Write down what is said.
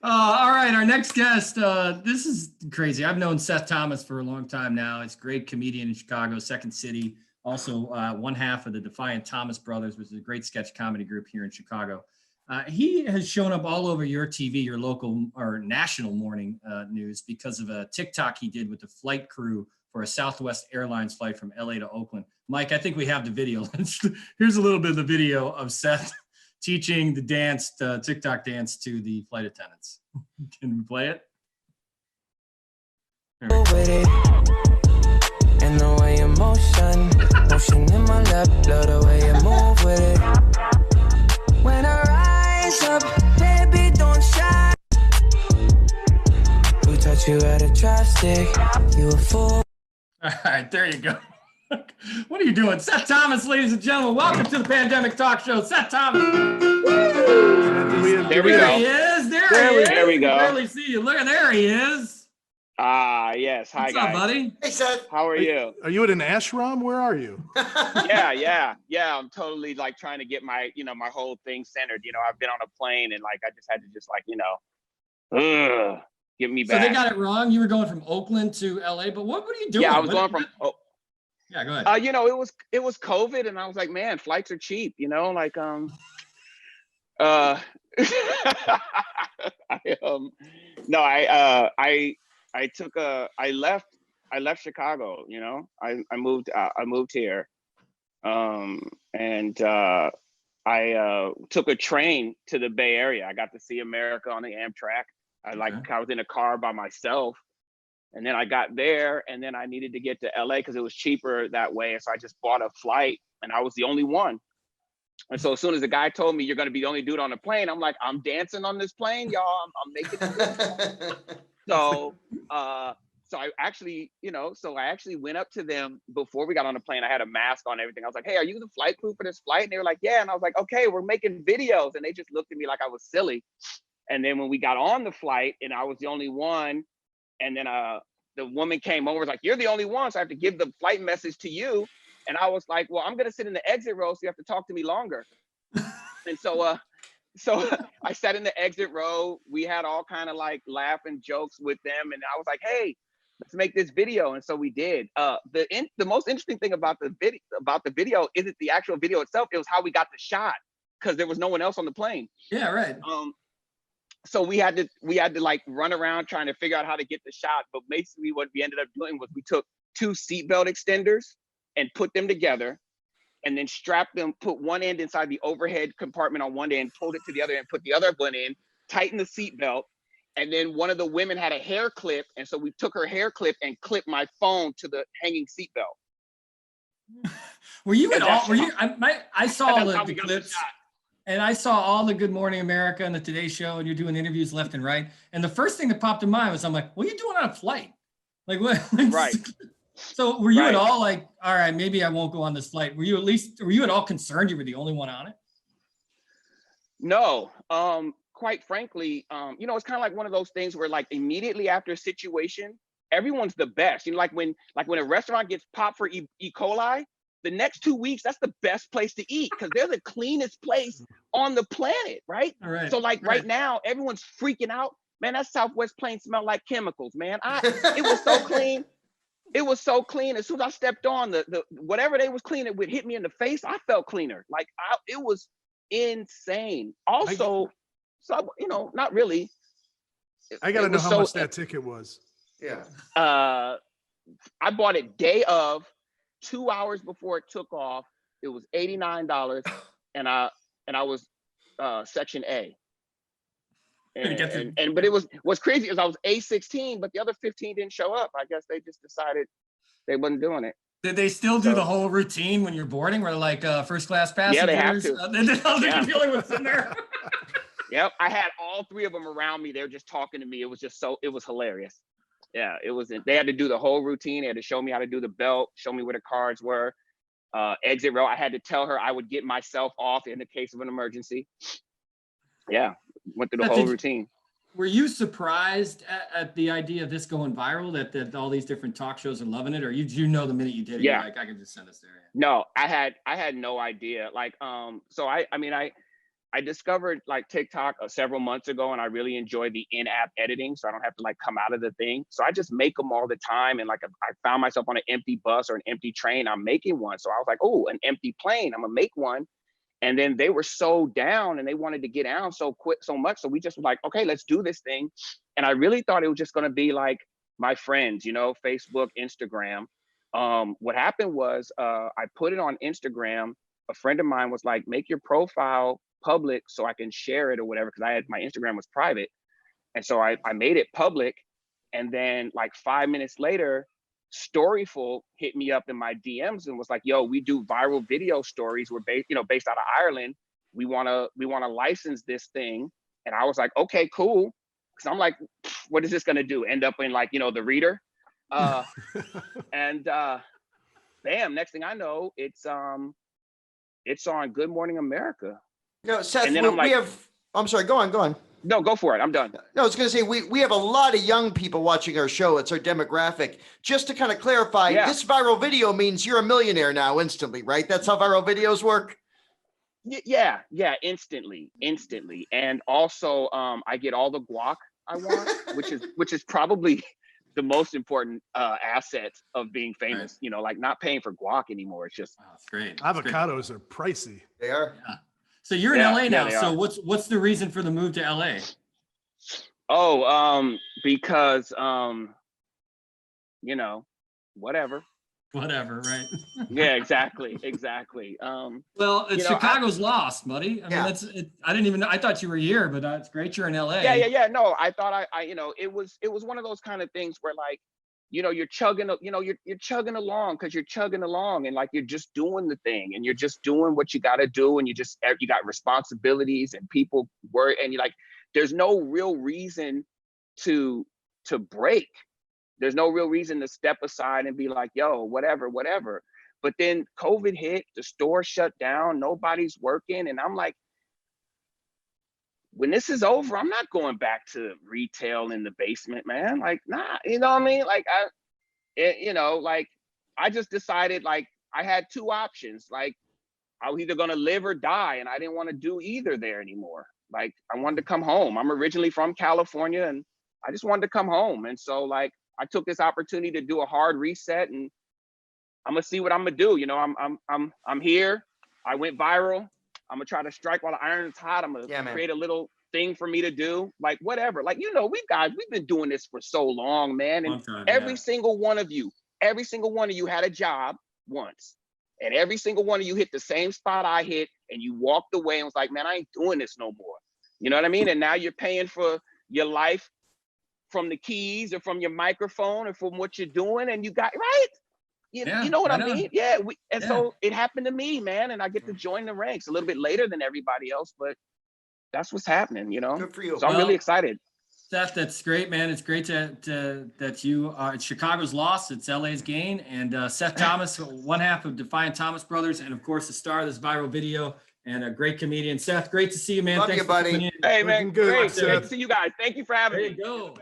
All right, our next guest. This is crazy. I've known Seth Thomas for a long time now. He's a great comedian in Chicago, Second City. Also, one half of the Defiant Thomas Brothers, which is a great sketch comedy group here in Chicago. He has shown up all over your TV, your local or national morning news, because of a TikTok he did with the flight crew for a Southwest Airlines flight from LA to Oakland. Mike, I think we have the video. Here's a little bit of the video of Seth teaching the dance, TikTok dance to the flight attendants. Can we play it? With it. And the way you motion in my lap, love the way you move with it. When I rise up, baby, don't shy. We taught you how to chopstick, you a fool. All right, there you go. What are you doing? Seth Thomas, ladies and gentlemen. Welcome to the Pandemic Talk Show. Seth Thomas. There we go. He is. There he is. There we go. I barely see you. Look, there he is. Yes. Hi, What's guys. up, buddy? Hey, Seth. How are you? Are you at an ashram? Where are you? Yeah. I'm totally like trying to get my, my whole thing centered. I've been on a plane and like I just had to just like, get me back. So they got it wrong. You were going from Oakland to LA, but what were you doing? Yeah, I was going from. Yeah, go ahead. It was COVID, and I was like, man, flights are cheap. Like I left Chicago. I moved here, and I took a train to the Bay Area. I got to see America on the Amtrak. I was in a car by myself, and then I got there, and then I needed to get to LA because it was cheaper that way. And so I just bought a flight, and I was the only one. And so as soon as the guy told me you're going to be the only dude on the plane, I'm like, I'm dancing on this plane, y'all. I'm making it. So I actually went up to them before we got on the plane. I had a mask on and everything. I was like, hey, are you the flight crew for this flight? And they were like, yeah. And I was like, okay, we're making videos. And they just looked at me like I was silly. And then when we got on the flight and I was the only one, and then the woman came over, was like, you're the only one, so I have to give the flight message to you. And I was like, well, I'm gonna sit in the exit row, so you have to talk to me longer. And so I sat in the exit row. We had all kind of like laughing jokes with them, and I was like, hey, let's make this video. And so we did. The most interesting thing about the video isn't the actual video itself, it was how we got the shot, because there was no one else on the plane. Yeah, right. So we had to like run around trying to figure out how to get the shot. But basically what we ended up doing was we took 2 seatbelt extenders and put them together, and then strapped them, put one end inside the overhead compartment on one end, pulled it to the other end, put the other one in, tightened the seatbelt. And then one of the women had a hair clip. And so we took her hair clip and clipped my phone to the hanging seatbelt. Were you at all? Were you? I saw all the clips. And I saw all the Good Morning America and the Today Show, and you're doing interviews left and right. And the first thing that popped in mind was, I'm like, what are you doing on a flight? Like, what? Right. So were you at all like, all right, maybe I won't go on this flight? Were you at all concerned you were the only one on it? No. Quite frankly, it's kind of like one of those things where like immediately after a situation, everyone's the best. Like when a restaurant gets popped for E. coli, the next 2 weeks, that's the best place to eat because they're the cleanest place on the planet, right? All right. So like right now, everyone's freaking out. Man, that Southwest plane smelled like chemicals, man. It was so clean. It was so clean. As soon as I stepped on, the whatever they was cleaning it would hit me in the face. I felt cleaner. Like it was insane. Also, not really. I gotta know how much that ticket was. Yeah. I bought it day of. 2 hours before it took off, it was $89, and I was section A. But it what's crazy is I was A16, but the other 15 didn't show up. I guess they just decided they wasn't doing it. Did they still do the whole routine when you're boarding, where like first class passengers? Yeah, they have to. They're dealing with in there. Yep, I had all 3 of them around me. They were just talking to me. It was hilarious. Yeah, they had to do the whole routine. They had to show me how to do the belt, show me where the cards were. Exit row, I had to tell her I would get myself off in the case of an emergency. Yeah, went through the whole routine. Were you surprised at the idea of this going viral, that all these different talk shows are loving it? Or you know the minute you did it, yeah, you're like, I can just send this there? No, I had no idea. Like, so I I discovered like TikTok several months ago, and I really enjoy the in-app editing, so I don't have to like come out of the thing. So I just make them all the time, and like I found myself on an empty bus or an empty train, I'm making one. So I was like, oh, an empty plane, I'm gonna make one. And then they were so down, and they wanted to get out so quick, so much. So we just were like, okay, let's do this thing. And I really thought it was just gonna be like my friends, you know, Facebook, Instagram. What happened was I put it on Instagram. A friend of mine was like, make your profile public so I can share it or whatever, because I had my Instagram was private. And so I made it public. And then like 5 minutes later, Storyful hit me up in my DMs and was like, yo, we do viral video stories. We're based out of Ireland. We wanna license this thing. And I was like, okay, cool. Cause I'm like, what is this gonna do? End up in like, you know, the reader. And bam, next thing I know, it's on Good Morning America. No, Seth, And then I'm like- I'm sorry, go on. No, go for it. I'm done. No, I was going to say, we have a lot of young people watching our show. It's our demographic. Just to kind of clarify, This viral video means you're a millionaire now instantly, right? That's how viral videos work? Yeah, instantly. And also, I get all the guac I want, which is probably the most important asset of being famous. Right. You know, like not paying for guac anymore. It's just that's great. Avocados are pricey. They are. Yeah. So you're in LA now. Yeah, so what's the reason for the move to LA? Oh, because you know, whatever, right? Yeah, exactly. Well, it's Chicago's lost, buddy. I mean, I didn't even know. I thought you were here, but it's great you're in LA. Yeah. No, I thought I you know, it was one of those kind of things where like, you know, you're chugging along because you're chugging along, and like you're just doing the thing, and you're just doing what you got to do, and you got responsibilities and people worry, and you're like, there's no real reason to break. There's no real reason to step aside and be like, yo, whatever. But then COVID hit, the store shut down, nobody's working, and I'm like, when this is over, I'm not going back to retail in the basement, man. Like, nah, you know what I mean? Like, I just decided, like, I had two options. Like, I was either gonna live or die, and I didn't want to do either there anymore. Like, I wanted to come home. I'm originally from California, and I just wanted to come home. And so, like, I took this opportunity to do a hard reset, and I'm gonna see what I'm gonna do. You know, I'm here. I went viral. I'm gonna try to strike while the iron is hot. I'm gonna create a little thing for me to do, like whatever. Like, you know, we've been doing this for so long, man. And every single one of you had a job once, and every single one of you hit the same spot I hit, and you walked away and was like, man, I ain't doing this no more. You know what I mean? And now you're paying for your life from the keys or from your microphone or from what you're doing, and you got right. You know what I mean? Yeah. So it happened to me, man. And I get to join the ranks a little bit later than everybody else, but that's what's happening, you know? Good for you. So I'm really excited. Seth, that's great, man. It's great that you are. It's Chicago's loss. It's LA's gain. And Seth Thomas, one half of Defiant Thomas Brothers, and of course the star of this viral video, and a great comedian. Seth, great to see you, man. Love you, buddy. Hey, man, Good, great Seth. to see you guys. Thank you for having me. There you go.